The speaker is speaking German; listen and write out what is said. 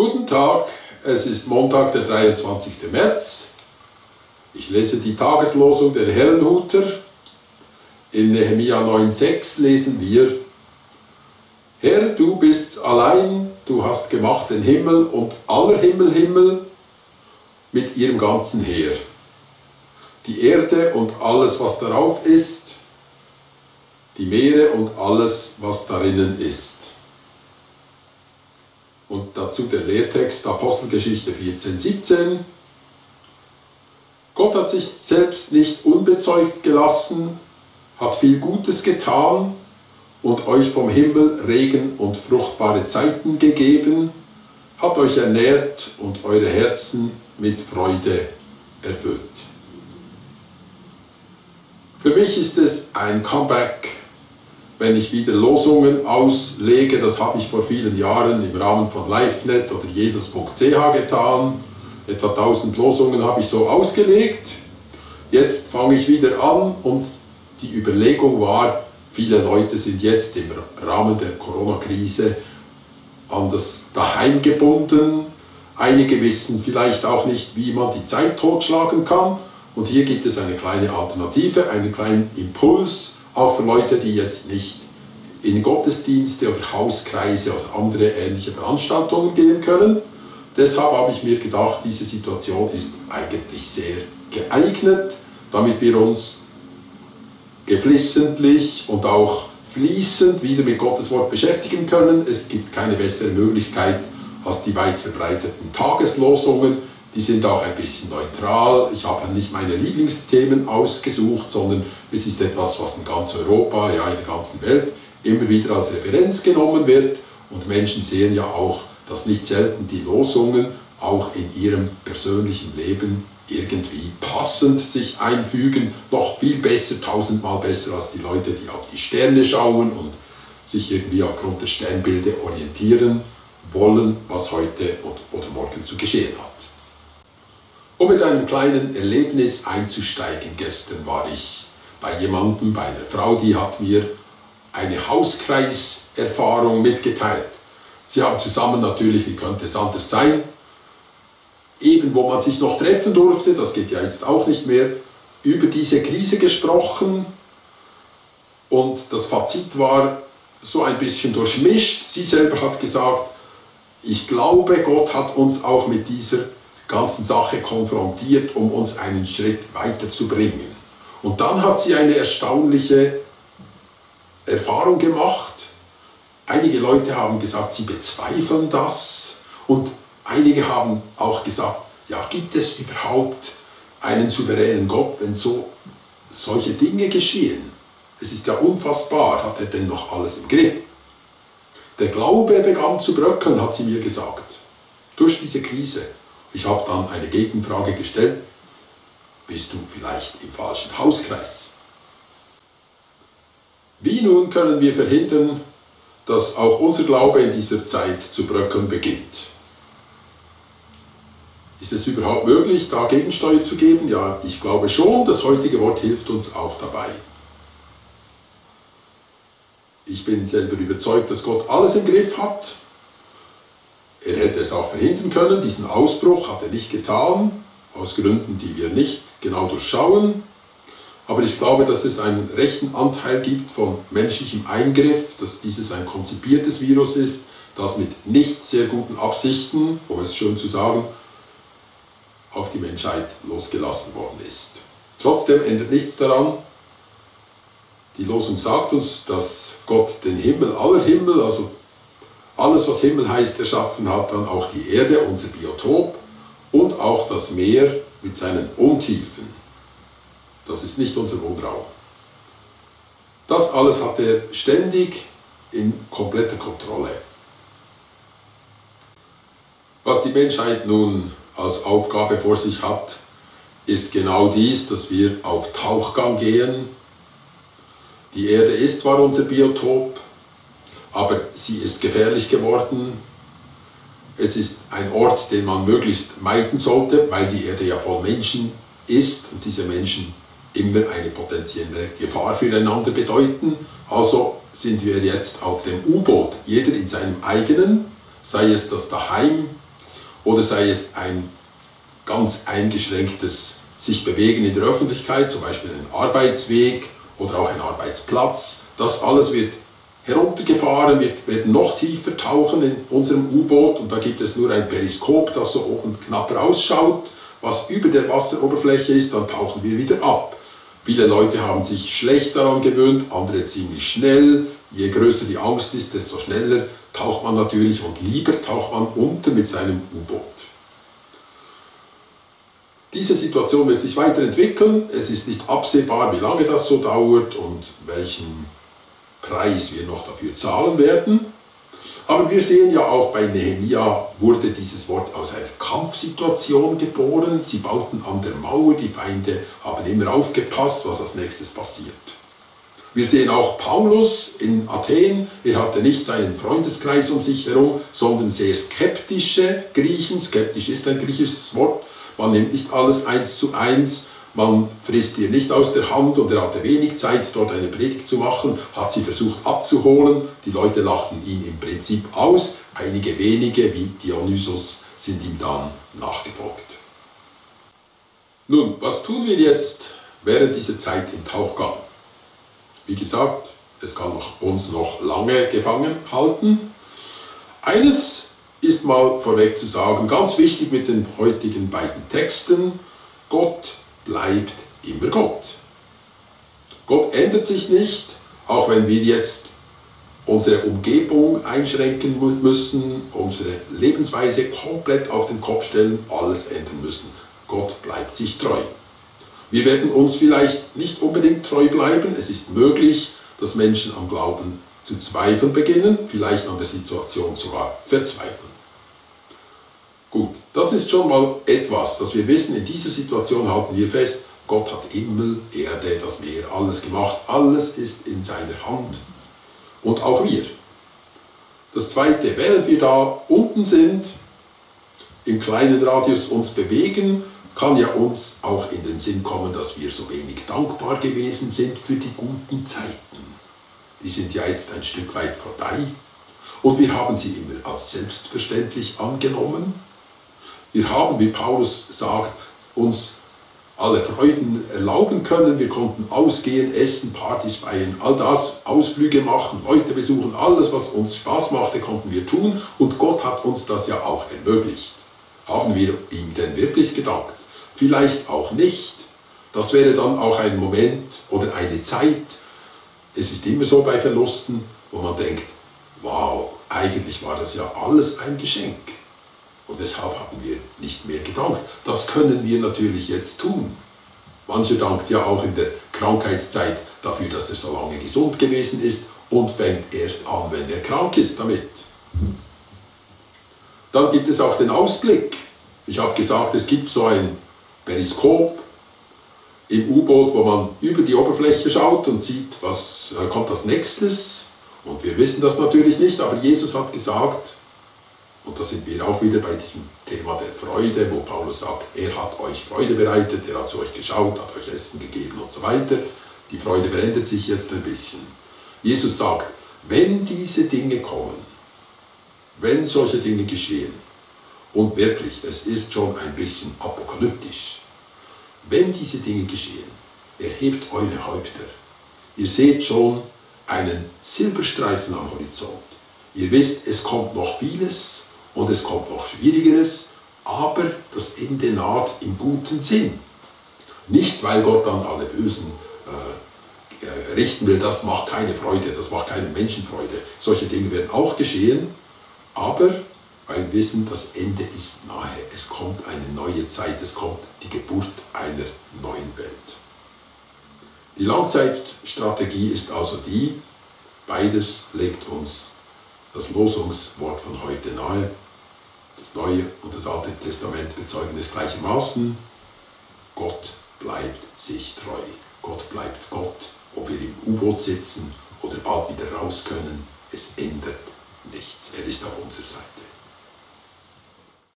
Guten Tag, es ist Montag, der 23. März. Ich lese die Tageslosung der Herrenhuter. In Nehemia 9,6 lesen wir: Herr, du bist's allein, du hast gemacht den Himmel und aller Himmel mit ihrem ganzen Heer. Die Erde und alles, was darauf ist, die Meere und alles, was darinnen ist. Und dazu der Lehrtext Apostelgeschichte 14,17. Gott hat sich selbst nicht unbezeugt gelassen, hat viel Gutes getan und euch vom Himmel Regen und fruchtbare Zeiten gegeben, hat euch ernährt und eure Herzen mit Freude erfüllt. Für mich ist es ein Comeback, wenn ich wieder Losungen auslege. Das habe ich vor vielen Jahren im Rahmen von LiveNet oder Jesus.ch getan. Etwa 1000 Losungen habe ich so ausgelegt. Jetzt fange ich wieder an und die Überlegung war, viele Leute sind jetzt im Rahmen der Corona-Krise an das Daheim gebunden. Einige wissen vielleicht auch nicht, wie man die Zeit totschlagen kann. Und hier gibt es eine kleine Alternative, einen kleinen Impuls, auch für Leute, die jetzt nicht in Gottesdienste oder Hauskreise oder andere ähnliche Veranstaltungen gehen können. Deshalb habe ich mir gedacht, diese Situation ist eigentlich sehr geeignet, damit wir uns geflissentlich und auch fließend wieder mit Gottes Wort beschäftigen können. Es gibt keine bessere Möglichkeit als die weit verbreiteten Tageslosungen. Die sind auch ein bisschen neutral. Ich habe nicht meine Lieblingsthemen ausgesucht, sondern es ist etwas, was in ganz Europa, ja in der ganzen Welt immer wieder als Referenz genommen wird. Und Menschen sehen ja auch, dass nicht selten die Losungen auch in ihrem persönlichen Leben irgendwie passend sich einfügen. Noch viel besser, 1000-mal besser als die Leute, die auf die Sterne schauen und sich irgendwie aufgrund der Sternbilder orientieren wollen, was heute oder morgen zu geschehen hat. Um mit einem kleinen Erlebnis einzusteigen, gestern war ich bei jemandem, bei einer Frau, die hat mir eine Hauskreiserfahrung mitgeteilt. Sie haben zusammen natürlich, wie könnte es anders sein, eben wo man sich noch treffen durfte, das geht ja jetzt auch nicht mehr, über diese Krise gesprochen. Und das Fazit war so ein bisschen durchmischt. Sie selber hat gesagt, ich glaube, Gott hat uns auch mit dieser ganzen Sache konfrontiert, um uns einen Schritt weiterzubringen. Und dann hat sie eine erstaunliche Erfahrung gemacht. Einige Leute haben gesagt, sie bezweifeln das. Und einige haben auch gesagt, ja, gibt es überhaupt einen souveränen Gott, wenn solche Dinge geschehen? Es ist ja unfassbar, hat er denn noch alles im Griff? Der Glaube begann zu bröckeln, hat sie mir gesagt, durch diese Krise. Ich habe dann eine Gegenfrage gestellt, bist du vielleicht im falschen Hauskreis? Wie nun können wir verhindern, dass auch unser Glaube in dieser Zeit zu bröckeln beginnt? Ist es überhaupt möglich, da Gegensteuer zu geben? Ja, ich glaube schon, das heutige Wort hilft uns auch dabei. Ich bin selber überzeugt, dass Gott alles im Griff hat. Er hätte es auch verhindern können, diesen Ausbruch hat er nicht getan, aus Gründen, die wir nicht genau durchschauen. Aber ich glaube, dass es einen rechten Anteil gibt von menschlichem Eingriff, dass dieses ein konzipiertes Virus ist, das mit nicht sehr guten Absichten, um es schön zu sagen, auf die Menschheit losgelassen worden ist. Trotzdem ändert nichts daran. Die Losung sagt uns, dass Gott den Himmel aller Himmel, also alles, was Himmel heißt, erschaffen hat, dann auch die Erde, unser Biotop, und auch das Meer mit seinen Untiefen. Das ist nicht unser Wohnraum. Das alles hat er ständig in kompletter Kontrolle. Was die Menschheit nun als Aufgabe vor sich hat, ist genau dies, dass wir auf Tauchgang gehen. Die Erde ist zwar unser Biotop, aber sie ist gefährlich geworden. Es ist ein Ort, den man möglichst meiden sollte, weil die Erde ja voll Menschen ist und diese Menschen immer eine potenzielle Gefahr füreinander bedeuten. Also sind wir jetzt auf dem U-Boot, jeder in seinem eigenen, sei es das Daheim, oder sei es ein ganz eingeschränktes sich bewegen in der Öffentlichkeit, zum Beispiel ein Arbeitsweg oder auch ein Arbeitsplatz. Das alles wird heruntergefahren, wir werden noch tiefer tauchen in unserem U-Boot und da gibt es nur ein Periskop, das so oben knapp rausschaut, was über der Wasseroberfläche ist, dann tauchen wir wieder ab. Viele Leute haben sich schlecht daran gewöhnt, andere ziemlich schnell. Je größer die Angst ist, desto schneller taucht man natürlich und lieber taucht man unter mit seinem U-Boot. Diese Situation wird sich weiterentwickeln. Es ist nicht absehbar, wie lange das so dauert und welchen Preis wir noch dafür zahlen werden. Aber wir sehen ja auch, bei Nehemia wurde dieses Wort aus einer Kampfsituation geboren. Sie bauten an der Mauer, die Feinde haben immer aufgepasst, was als nächstes passiert. Wir sehen auch Paulus in Athen. Er hatte nicht seinen Freundeskreis um sich herum, sondern sehr skeptische Griechen. Skeptisch ist ein griechisches Wort. Man nimmt nicht alles 1:1. Man frisst ihr nicht aus der Hand und er hatte wenig Zeit, dort eine Predigt zu machen, hat sie versucht abzuholen. Die Leute lachten ihn im Prinzip aus. Einige wenige, wie Dionysos, sind ihm dann nachgefolgt. Nun, was tun wir jetzt während dieser Zeit im Tauchgang? Wie gesagt, es kann uns noch lange gefangen halten. Eines ist mal vorweg zu sagen, ganz wichtig mit den heutigen beiden Texten: Gott bleibt immer Gott. Gott ändert sich nicht, auch wenn wir jetzt unsere Umgebung einschränken müssen, unsere Lebensweise komplett auf den Kopf stellen, alles ändern müssen. Gott bleibt sich treu. Wir werden uns vielleicht nicht unbedingt treu bleiben. Es ist möglich, dass Menschen am Glauben zu zweifeln beginnen, vielleicht an der Situation sogar verzweifeln. Gut, das ist schon mal etwas, dass wir wissen, in dieser Situation halten wir fest, Gott hat Himmel, Erde, das Meer, alles gemacht, alles ist in seiner Hand und auch wir. Das Zweite, während wir da unten sind, im kleinen Radius uns bewegen, kann ja uns auch in den Sinn kommen, dass wir so wenig dankbar gewesen sind für die guten Zeiten. Die sind ja jetzt ein Stück weit vorbei und wir haben sie immer als selbstverständlich angenommen. Wir haben, wie Paulus sagt, uns alle Freuden erlauben können. Wir konnten ausgehen, essen, Partys feiern, all das, Ausflüge machen, Leute besuchen, alles, was uns Spaß machte, konnten wir tun. Und Gott hat uns das ja auch ermöglicht. Haben wir ihm denn wirklich gedankt? Vielleicht auch nicht. Das wäre dann auch ein Moment oder eine Zeit. Es ist immer so bei Verlusten, wo man denkt, wow, eigentlich war das ja alles ein Geschenk. Und deshalb haben wir nicht mehr gedankt. Das können wir natürlich jetzt tun. Mancher dankt ja auch in der Krankheitszeit dafür, dass er so lange gesund gewesen ist und fängt erst an, wenn er krank ist damit. Dann gibt es auch den Ausblick. Ich habe gesagt, es gibt so ein Periskop im U-Boot, wo man über die Oberfläche schaut und sieht, was kommt als nächstes. Und wir wissen das natürlich nicht, aber Jesus hat gesagt, und da sind wir auch wieder bei diesem Thema der Freude, wo Paulus sagt, er hat euch Freude bereitet, er hat zu euch geschaut, hat euch Essen gegeben und so weiter. Die Freude verändert sich jetzt ein bisschen. Jesus sagt, wenn diese Dinge kommen, wenn solche Dinge geschehen, und wirklich, es ist schon ein bisschen apokalyptisch, wenn diese Dinge geschehen, erhebt eure Häupter. Ihr seht schon einen Silberstreifen am Horizont. Ihr wisst, es kommt noch vieles und es kommt noch Schwierigeres, aber das Ende naht im guten Sinn. Nicht, weil Gott dann alle Bösen richten will, das macht keine Freude, das macht keine Menschenfreude. Solche Dinge werden auch geschehen, aber weil wir wissen, das Ende ist nahe. Es kommt eine neue Zeit, es kommt die Geburt einer neuen Welt. Die Langzeitstrategie ist also die, beides legt uns das Losungswort von heute nahe. Das Neue und das Alte Testament bezeugen es gleichermaßen. Gott bleibt sich treu. Gott bleibt Gott. Ob wir im U-Boot sitzen oder bald wieder raus können, es ändert nichts. Er ist auf unserer Seite.